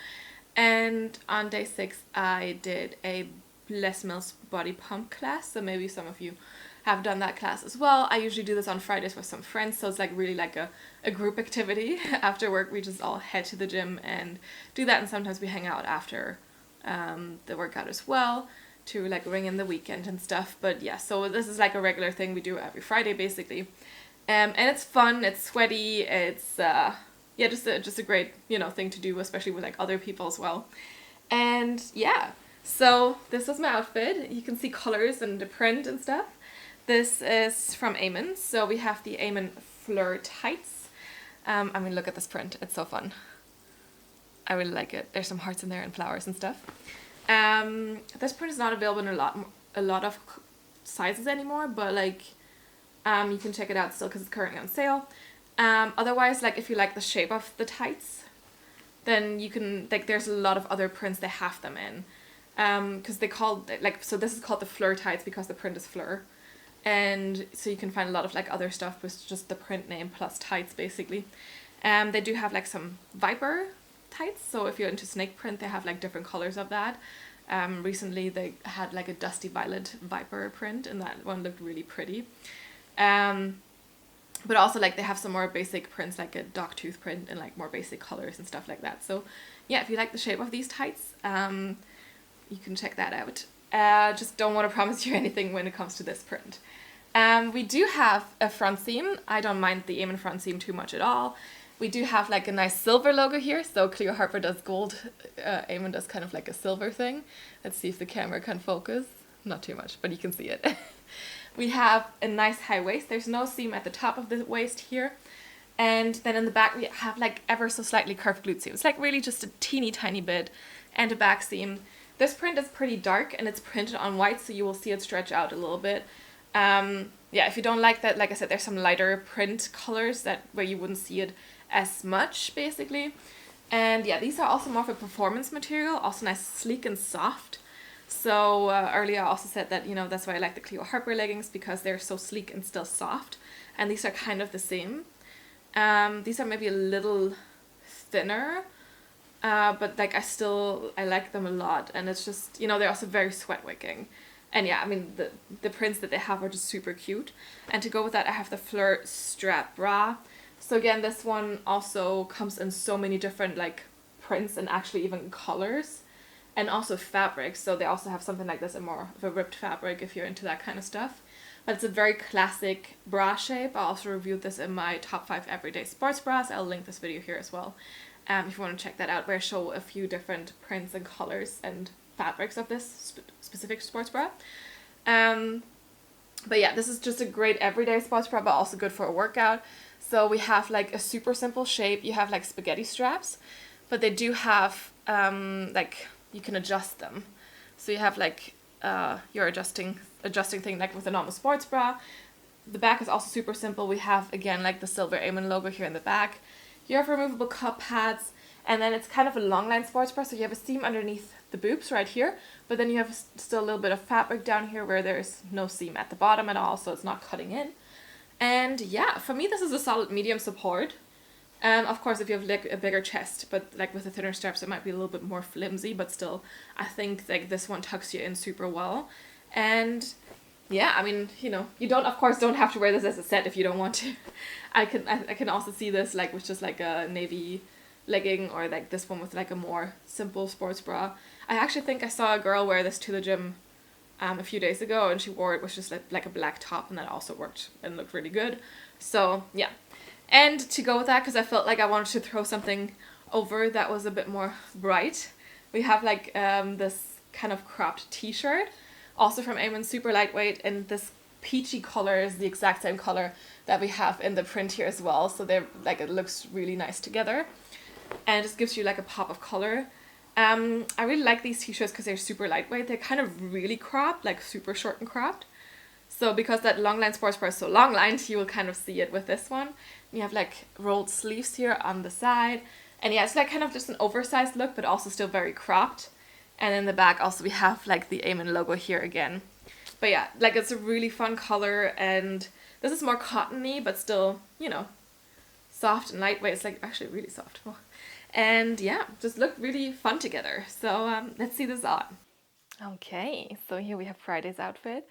[SPEAKER 1] And on day 6, I did a Les Mills body pump class. So maybe some of you have done that class as well. I usually do this on Fridays with some friends, so it's like really like a group activity. After work, we just all head to the gym and do that, and sometimes we hang out after the workout as well to like ring in the weekend and stuff. But yeah, so this is like a regular thing we do every Friday basically. And it's fun, it's sweaty, it's yeah, just a great, you know, thing to do, especially with like other people as well. And yeah, so this was my outfit. You can see colors and the print and stuff. This is from Eamon. So we have the Eamon Fleur Tights. I mean, look at this print, it's so fun. I really like it. There's some hearts in there and flowers and stuff. This print is not available in a lot of sizes anymore, but like you can check it out still because it's currently on sale. Otherwise, like if you like the shape of the tights, then you can, like, there's a lot of other prints they have them in, because they call like, so this is called the Fleur Tights because the print is fleur, and so you can find a lot of like other stuff with just the print name plus tights basically. They do have like some viper tights, so if you're into snake print, they have like different colors of that. Recently they had like a dusty violet viper print, and that one looked really pretty. But also like they have some more basic prints, like a dog tooth print and like more basic colors and stuff like that. So yeah, if you like the shape of these tights, you can check that out. Just don't want to promise you anything when it comes to this print. We do have a front seam. I don't mind the Eamon front seam too much at all. We do have like a nice silver logo here. So Cleo Harper does gold, Eamon does kind of like a silver thing. Let's see if the camera can focus. Not too much, but you can see it. We have a nice high waist. There's no seam at the top of the waist here. And then in the back we have like ever so slightly curved glute seam. It's like really just a teeny tiny bit, and a back seam. This print is pretty dark and it's printed on white, so you will see it stretch out a little bit. Yeah, if you don't like that, like I said, there's some lighter print colors that where you wouldn't see it as much basically. And yeah, these are also more of a performance material, also nice, sleek and soft. So earlier I also said that, you know, that's why I like the Cleo Harper leggings, because they're so sleek and still soft. And these are kind of the same. These are maybe a little thinner, but like I like them a lot. And it's just, you know, they're also very sweat wicking. And yeah, I mean, the prints that they have are just super cute. And to go with that, I have the Fleur Strap Bra. So again, this one also comes in so many different like prints and actually even colors. And also fabrics, so they also have something like this in more of a ripped fabric if you're into that kind of stuff. But it's a very classic bra shape. I also reviewed this in my top 5 everyday sports bras. I'll link this video here as well, if you want to check that out, where I show a few different prints and colors and fabrics of this specific sports bra. But yeah, this is just a great everyday sports bra, but also good for a workout. So we have like a super simple shape. You have like spaghetti straps, but they do have like, you can adjust them. So you have like your adjusting thing like with a normal sports bra. The back is also super simple. We have again like the silver Eamon logo here in the back. You have removable cup pads, and then it's kind of a long line sports bra, so you have a seam underneath the boobs right here, but then you have still a little bit of fabric down here where there's no seam at the bottom at all, so it's not cutting in. And yeah, for me this is a solid medium support. Of course, if you have like a bigger chest, but like with the thinner straps, it might be a little bit more flimsy, but still, I think like this one tucks you in super well. And yeah, I mean, you know, you don't have to wear this as a set if you don't want to. I can also see this like with just like a navy legging, or like this one with like a more simple sports bra. I actually think I saw a girl wear this to the gym a few days ago, and she wore it with just like a black top, and that also worked and looked really good. So yeah. And to go with that, because I felt like I wanted to throw something over that was a bit more bright, we have like this kind of cropped t-shirt, also from Eamon, super lightweight, and this peachy color is the exact same color that we have in the print here as well. So they're like, it looks really nice together, and it just gives you like a pop of color. I really like these t-shirts because they're super lightweight. They're kind of really cropped, like super short and cropped. So because that long line sports bra is so long lined, you will kind of see it with this one. You have like rolled sleeves here on the side. And yeah, it's like kind of just an oversized look, but also still very cropped. And in the back also we have like the Eamon logo here again. But yeah, like it's a really fun color, and this is more cottony, but still, you know, soft and lightweight. It's like actually really soft. And yeah, just look really fun together. So let's see this on. Okay, so here we have Friday's outfit.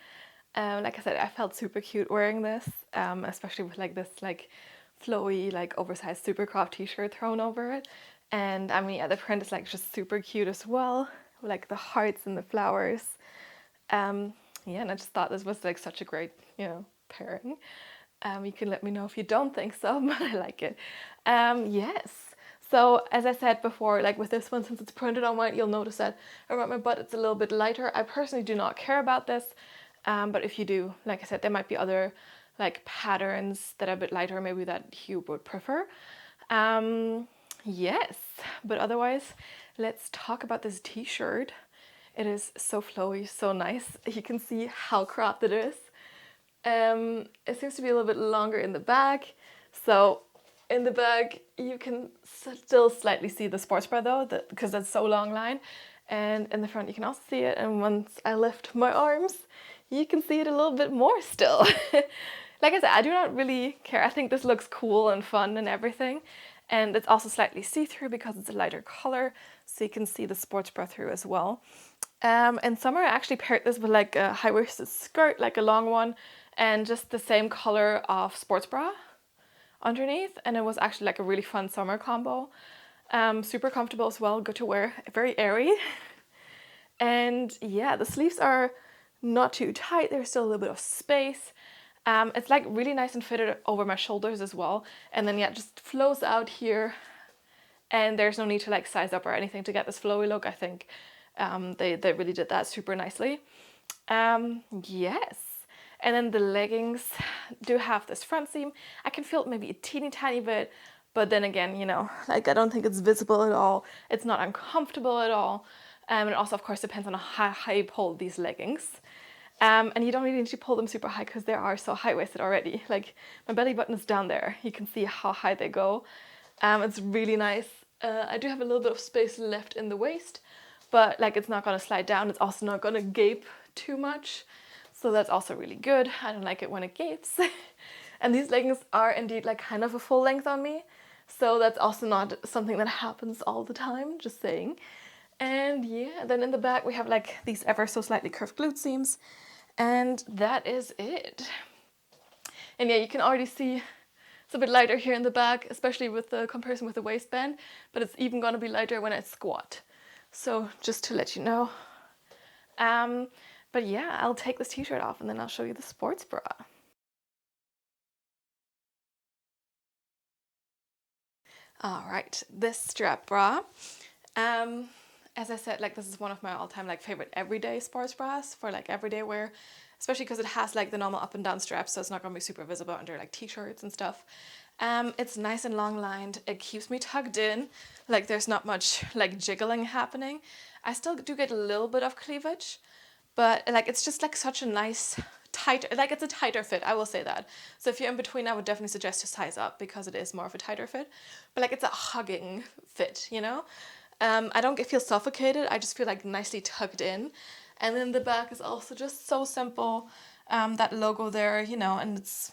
[SPEAKER 1] Like I said, I felt super cute wearing this, especially with like this like flowy, like oversized super crop t-shirt thrown over it. And I mean, yeah, the print is like just super cute as well, like the hearts and the flowers. Yeah, and I just thought this was like such a great, you know, pairing. You can let me know if you don't think so, but I like it. Yes. So as I said before, like with this one, since it's printed on white, you'll notice that around my butt it's a little bit lighter. I personally do not care about this, but if you do, like I said, there might be other like patterns that are a bit lighter, maybe that you would prefer. Yes, but otherwise, let's talk about this t-shirt. It is so flowy, so nice. You can see how cropped it is. It seems to be a little bit longer in the back. So in the back, you can still slightly see the sports bra though, because that's so long line. And in the front, you can also see it. And once I lift my arms, you can see it a little bit more still. Like I said, I do not really care. I think this looks cool and fun and everything. And it's also slightly see-through because it's a lighter color, so you can see the sports bra through as well. In summer, I actually paired this with like a high-waisted skirt, like a long one, and just the same color of sports bra underneath. And it was actually like a really fun summer combo. Super comfortable as well, good to wear, very airy. And yeah, the sleeves are not too tight. There's still a little bit of space. It's like really nice and fitted over my shoulders as well. And then yeah, it just flows out here. And there's no need to like size up or anything to get this flowy look. I think they really did that super nicely. Yes. And then the leggings do have this front seam. I can feel it maybe a teeny tiny bit, but then again, you know, like I don't think it's visible at all. It's not uncomfortable at all. And it also, of course, depends on how high you pull these leggings. And you don't really need to pull them super high because they are so high-waisted already. Like my belly button is down there. You can see how high they go. It's really nice. I do have a little bit of space left in the waist, but like it's not gonna slide down. It's also not gonna gape too much. So that's also really good. I don't like it when it gapes. And these leggings are indeed like kind of a full length on me. So that's also not something that happens all the time, just saying. And yeah, then in the back we have like these ever so slightly curved glute seams. And that is it. And yeah, you can already see it's a bit lighter here in the back, especially with the comparison with the waistband, but it's even gonna be lighter when I squat. So just to let you know. But yeah, I'll take this t-shirt off and then I'll show you the sports bra. All right, this strap bra. As I said, like this is one of my all-time like favorite everyday sports bras for like everyday wear, especially because it has like the normal up and down straps, so it's not gonna be super visible under like t-shirts and stuff. It's nice and long lined. It keeps me tucked in. Like there's not much like jiggling happening. I still do get a little bit of cleavage, but like it's just like such a nice tighter, like it's a tighter fit, I will say that. So if you're in between, I would definitely suggest to size up because it is more of a tighter fit, but like it's a hugging fit, you know? I don't feel suffocated, I just feel like nicely tucked in. And then the back is also just so simple. That logo there, you know, and it's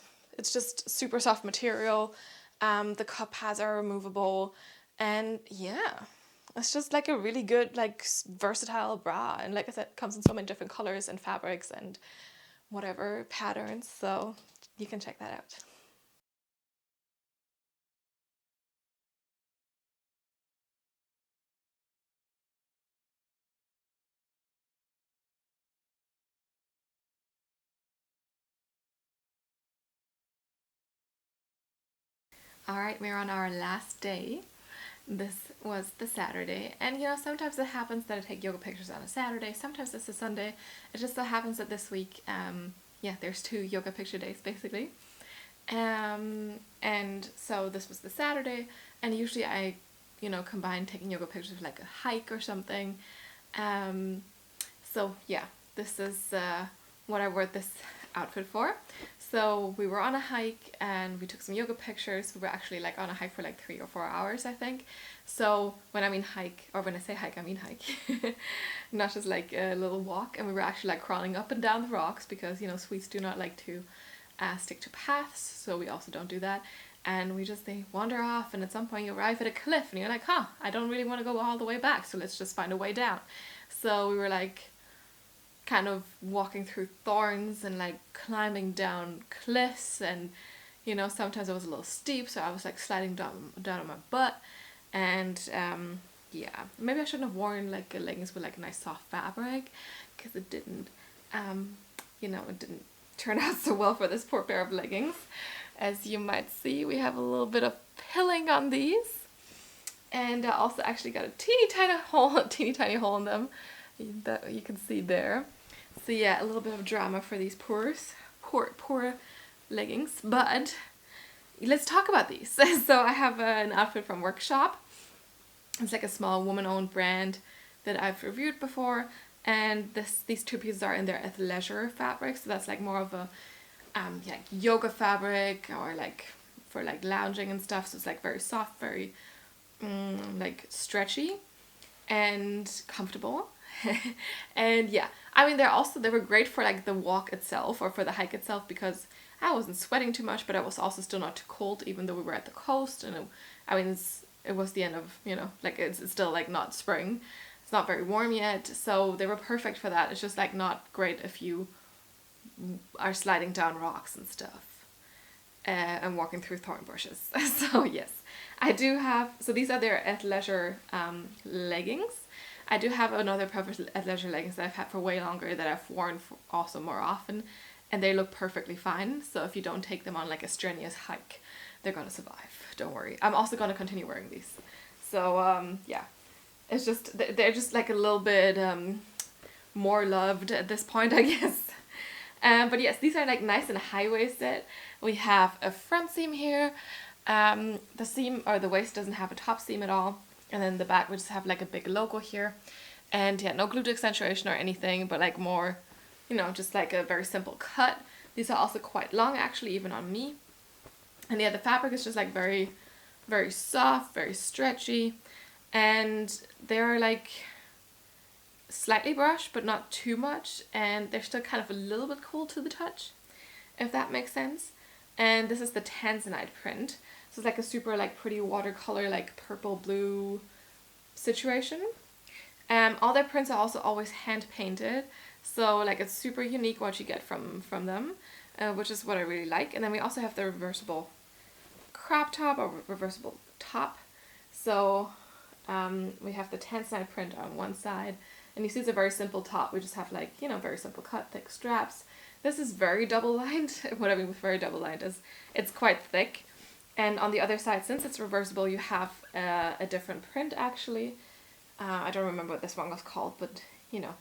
[SPEAKER 1] just super soft material. The cup pads are removable, and yeah, it's just like a really good, like versatile bra. And like I said, it comes in so many different colors and fabrics and whatever patterns, so you can check that out. All right, we're on our last day. This was the Saturday, and you know, sometimes it happens that I take yoga pictures on a Saturday, sometimes it's a Sunday. It just so happens that this week, yeah, there's 2 yoga picture days basically. And so this was the Saturday, and usually I, you know, combine taking yoga pictures with like a hike or something. So yeah, this is what I wore this outfit for. So we were on a hike and we took some yoga pictures. We were actually like on a hike for like 3 or 4 hours, I think. So when I mean hike, or when I say hike, I mean hike, not just like a little walk. And we were actually like crawling up and down the rocks because, you know, Swedes do not like to stick to paths. So we also don't do that. And they wander off, and at some point you arrive at a cliff and you're like, huh, I don't really want to go all the way back, so let's just find a way down. So we were like kind of walking through thorns and like climbing down cliffs, and you know, sometimes it was a little steep, so I was like sliding down on my butt. And yeah, maybe I shouldn't have worn like a leggings with like a nice soft fabric, because it didn't you know, it didn't turn out so well for this poor pair of leggings. As you might see, we have a little bit of pilling on these, and I also actually got a teeny tiny hole in them that you can see there. So yeah, a little bit of drama for these poor leggings, but let's talk about these. So I have an outfit from Werkshop. It's like a small woman-owned brand that I've reviewed before, and these two pieces are in their athleisure fabric, so that's like more of a like yoga fabric, or like for like lounging and stuff. So it's like very soft, very like stretchy and comfortable. And yeah, I mean, they were great for like the walk itself, or for the hike itself, because I wasn't sweating too much, but I was also still not too cold, even though we were at the coast. And it was the end of, you know, like it's still like not spring, it's not very warm yet, so they were perfect for that. It's just like not great if you are sliding down rocks and stuff and walking through thorn bushes. So yes, I do have, so these are their athleisure leggings. I do have another pair of athleisure leggings that I've had for way longer, that I've worn also more often, and they look perfectly fine. So if you don't take them on like a strenuous hike, they're gonna survive, don't worry. I'm also gonna continue wearing these. So yeah, it's just, they're just like a little bit more loved at this point, I guess. But yes, these are like nice and high-waisted. We have a front seam here. The seam, or the waist, doesn't have a top seam at all. And then the back, we just have like a big logo here. And yeah, no glute accentuation or anything, but like more, you know, just like a very simple cut. These are also quite long, actually, even on me. And yeah, the fabric is just like very, very soft, very stretchy. And they're like slightly brushed, but not too much, and they're still kind of a little bit cool to the touch, if that makes sense. And this is the Tanzanite print, so it's like a super like pretty watercolor, like purple blue situation. All their prints are also always hand painted, so like it's super unique what you get from them, which is what I really like. And then we also have the reversible crop top, or reversible top. So we have the Tanzanite print on one side. And you see it's a very simple top. We just have like, you know, very simple cut, thick straps. This is very double-lined. What I mean with very double-lined is it's quite thick. And on the other side, since it's reversible, you have a different print, actually. I don't remember what this one was called, but, you know,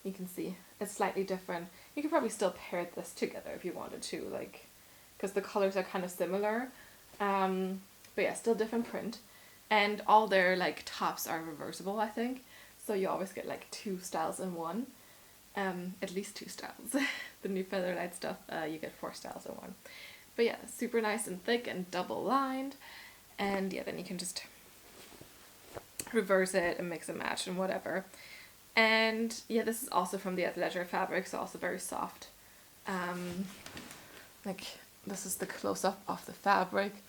[SPEAKER 1] you can see it's slightly different. You could probably still pair this together if you wanted to, like, because the colors are kind of similar. But yeah, still different print. And all their, like, tops are reversible, I think. So you always get like 2 styles in one, at least 2 styles. The new Featherlight stuff, you get 4 styles in one. But yeah, super nice and thick and double lined. And yeah, then you can just reverse it and mix and match and whatever. And yeah, this is also from the athleisure fabric, so also very soft. Like this is the close-up of the fabric.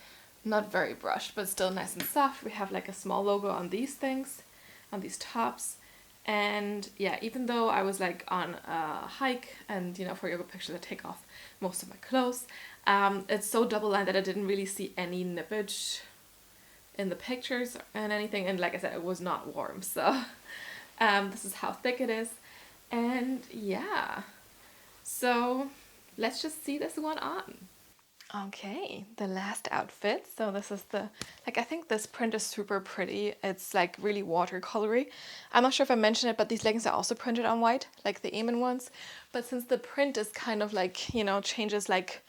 [SPEAKER 1] Not very brushed, but still nice and soft. We have like a small logo on these things, on these tops. And yeah, even though I was like on a hike and, you know, for yoga pictures I take off most of my clothes, it's so double lined that I didn't really see any nippage in the pictures and anything. And like I said, it was not warm, so this is how thick it is. And yeah, so let's just see this one on. Okay, the last outfit. So this is the, like, I think this print is super pretty. It's like really watercolory. I'm not sure if I mentioned it, but these leggings are also printed on white, like the Eamon ones. But since the print is kind of like, you know, changes like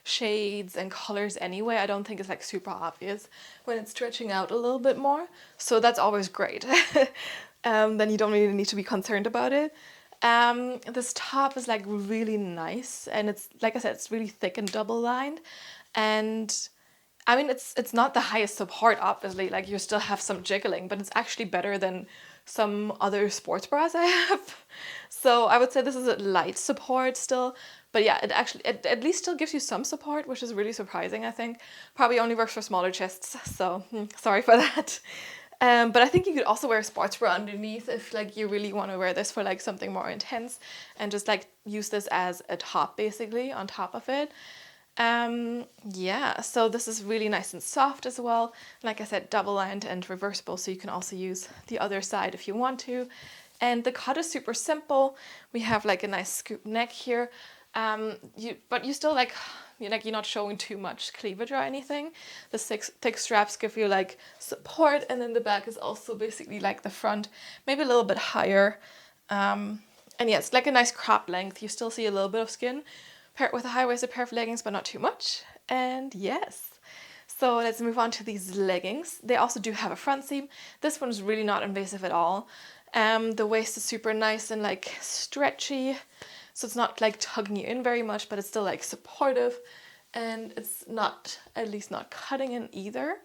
[SPEAKER 1] shades and colors anyway, I don't think it's like super obvious when it's stretching out a little bit more. So that's always great. Then you don't really need to be concerned about it. This top is like really nice, and it's like I said, it's really thick and double lined, and I mean it's not the highest support, obviously, like you still have some jiggling, but it's actually better than some other sports bras I have. So I would say this is a light support still, but yeah, it at least still gives you some support, which is really surprising, I think. Probably only works for smaller chests, so sorry for that. But I think you could also wear a sports bra underneath if like you really want to wear this for like something more intense, and just like use this as a top basically on top of it. Yeah, so this is really nice and soft as well. Like I said, double lined and reversible, so you can also use the other side if you want to. And the cut is super simple. We have like a nice scoop neck here. But you still like you're not showing too much cleavage or anything. The thick straps give you like support, and then the back is also basically like the front, maybe a little bit higher. And yeah, it's like a nice crop length. You still see a little bit of skin, paired with a high-waisted pair of leggings, but not too much. And yes, so let's move on to these leggings. They also do have a front seam. This one's really not invasive at all. The waist is super nice and like stretchy, so it's not like tugging you in very much, but it's still like supportive, and it's not, at least not cutting in either.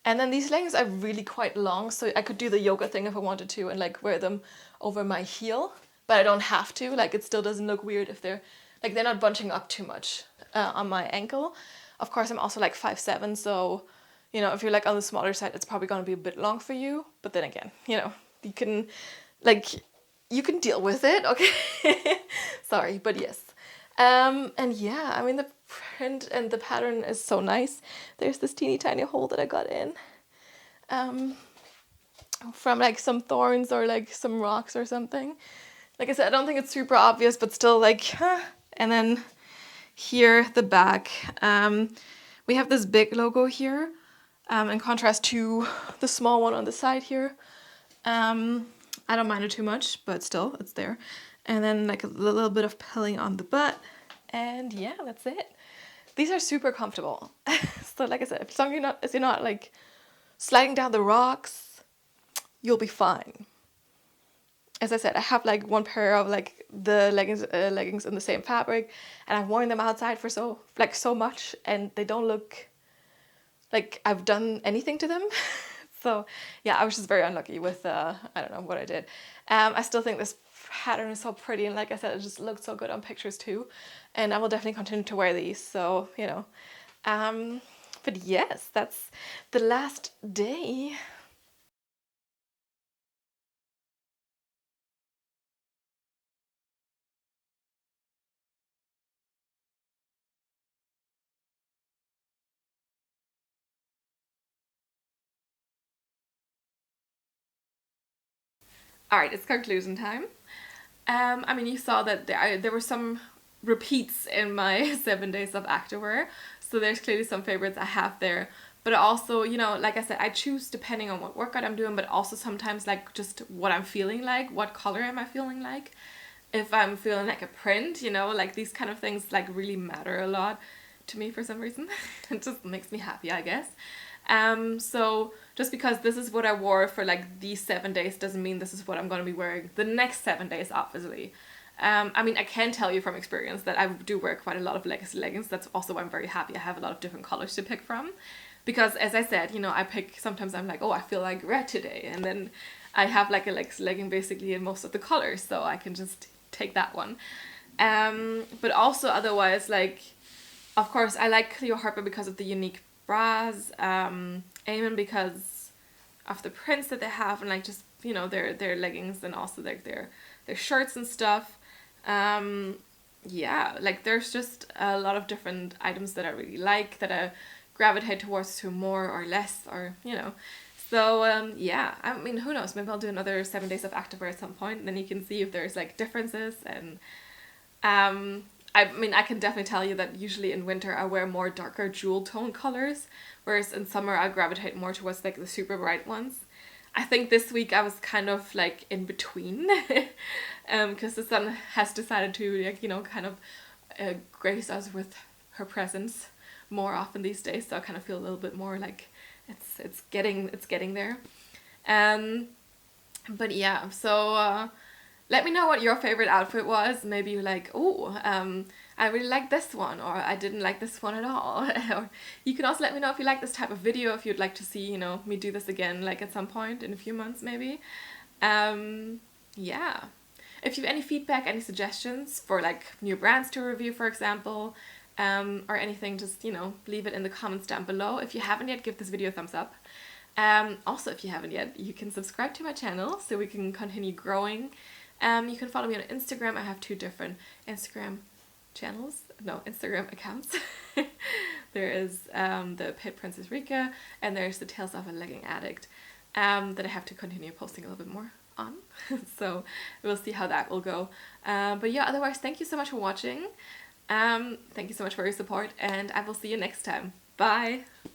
[SPEAKER 1] And then these leggings are really quite long, so I could do the yoga thing if I wanted to and like wear them over my heel, but I don't have to. Like it still doesn't look weird if they're not bunching up too much on my ankle. Of course, I'm also like 5'7", so if you're like on the smaller side, it's probably gonna be a bit long for you. But then again, you can you can deal with it, okay? Sorry, but yes. And yeah, I mean the print and the pattern is so nice. There's this teeny tiny hole that I got in from like some thorns or like some rocks or something. Like I said, I don't think it's super obvious, but still like, huh. And then here, the back, we have this big logo here, in contrast to the small one on the side here. I don't mind it too much, but still, it's there. And then like a little bit of pilling on the butt, and yeah, that's it. These are super comfortable. So like I said, as long as you're not like sliding down the rocks, you'll be fine. As I said, I have like one pair of like the leggings in the same fabric, and I've worn them outside for so much, and they don't look like I've done anything to them. So yeah, I was just very unlucky with I don't know what I did. I still think this pattern is so pretty, and like I said, it just looked so good on pictures too, and I will definitely continue to wear these. So but yes, that's the last day. All right, it's conclusion time. I mean, you saw that there were some repeats in my 7 days of activewear, so there's clearly some favorites I have there. But also, like I said, I choose depending on what workout I'm doing, but also sometimes like just what I'm feeling like, what color am I feeling like. If I'm feeling like a print, like these kind of things like really matter a lot to me for some reason. It just makes me happy, I guess. So just because this is what I wore for like these 7 days doesn't mean this is what I'm going to be wearing the next 7 days, obviously. I mean, I can tell you from experience that I do wear quite a lot of leggings. That's also why I'm very happy I have a lot of different colors to pick from. Because as I said, sometimes I'm like, oh, I feel like red today. And then I have like a legging basically in most of the colors, so I can just take that one. But also otherwise, like, of course, I like Cleo Harper because of the unique bras, Eamon because of the prints that they have, and like just their leggings, and also like their shirts and stuff. Yeah, like there's just a lot of different items that I really like, that I gravitate towards to more or less, or so yeah, I mean, who knows, maybe I'll do another 7 days of activewear at some point, and then you can see if there's like differences. And I mean, I can definitely tell you that usually in winter I wear more darker jewel tone colors, whereas in summer I gravitate more towards like the super bright ones. I think this week I was kind of like in between, because the sun has decided to like kind of grace us with her presence more often these days, so I kind of feel a little bit more like it's getting there. But yeah, so Let me know what your favorite outfit was. Maybe you're like, oh, I really like this one, or I didn't like this one at all. Or you can also let me know if you like this type of video, if you'd like to see, you know, me do this again, like at some point in a few months maybe. Yeah. If you have any feedback, any suggestions for like new brands to review, for example, or anything, just, you know, leave it in the comments down below. If you haven't yet, give this video a thumbs up. Also, if you haven't yet, you can subscribe to my channel so we can continue growing. You can follow me on Instagram. I have 2 different Instagram accounts. There is the Pit Princess Rika, and there's the Tales of a Legging Addict that I have to continue posting a little bit more on. So we'll see how that will go. But yeah, otherwise, thank you so much for watching. Thank you so much for your support, and I will see you next time. Bye!